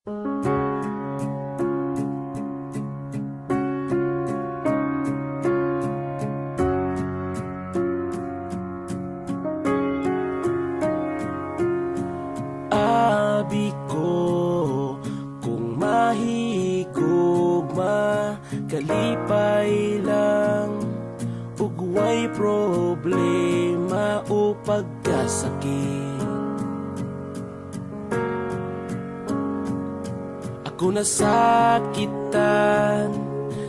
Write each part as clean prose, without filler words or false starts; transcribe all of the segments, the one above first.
Abi ko kung mahigugma, kalipay lang ug way problema o pagkasakit. Ako nasakitan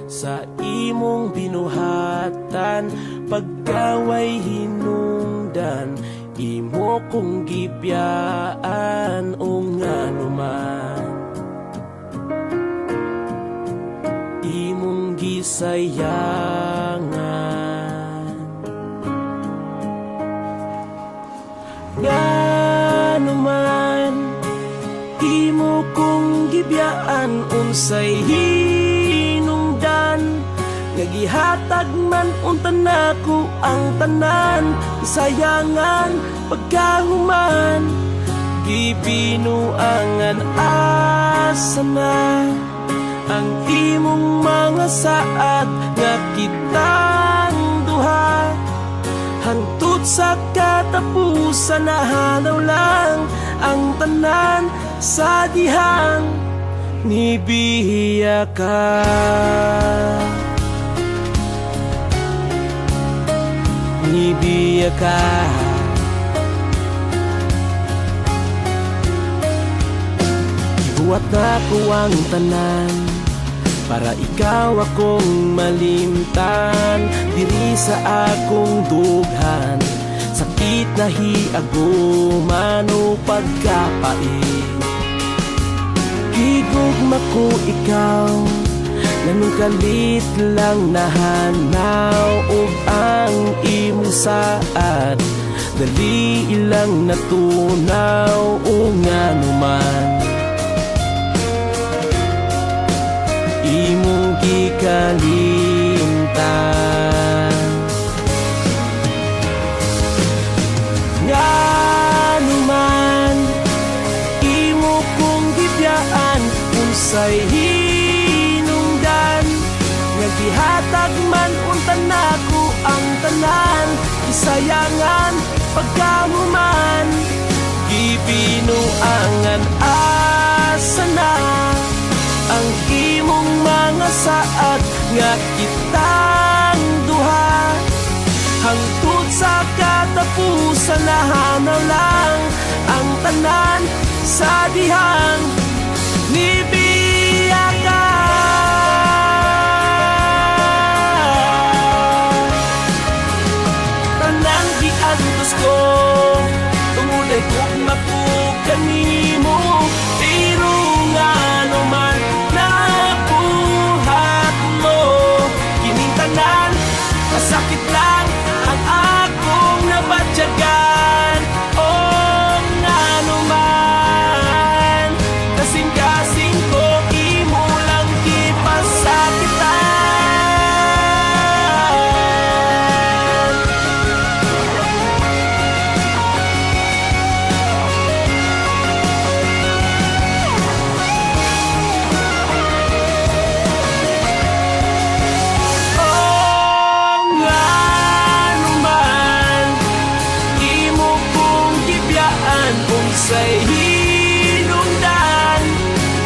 sa imong binuhatan, pagkaway hinungdan imo kong gibiyaan o nga naman imong gisayangan. Nga naman imo kong gibiyaan unsay hinungdan, nga gihatag man unta nako ang tanan, isayangan pagkahuman, gibinuangan asa na ang imong mga saad nga kitang duha, hangtod sa katapusan nahanaw lang ang tanan sa dihang nibiya ka. Nibiya ka. Ibuhat na ko ang tanan para ikaw akong malimtan, diri sa akong dughan, sakit na hiaguman o pagkapait. Higugma ko ikaw, nganong kalit lang nahanaw ug ang imong saad dali ilang natunaw o nga naman imong gikalimtan. Nga naman imo kong gibiyaan unsay hinungdan, nga gihatag man unta nako ang tanan, isayangan pagkahuman, gibinuangan asa na ang imong mga saad nga kitang duha, hangtod sa katapusan nahanaw lang ang tanan sa dihang nibiya ka. Tanan giantos ko tungod ay gugma ko kanimo, pero nga naman nabuhat mo kining tanan, masakit lang ang akong nabatyagan. O nga naman kasing-kasing ko imo lang kipasakitan. O nga naman imo kong gibiyaan unsay hinungdan,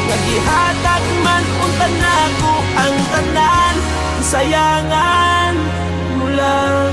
nga gihatag man unta nako ang tanan, isayangan mo lang.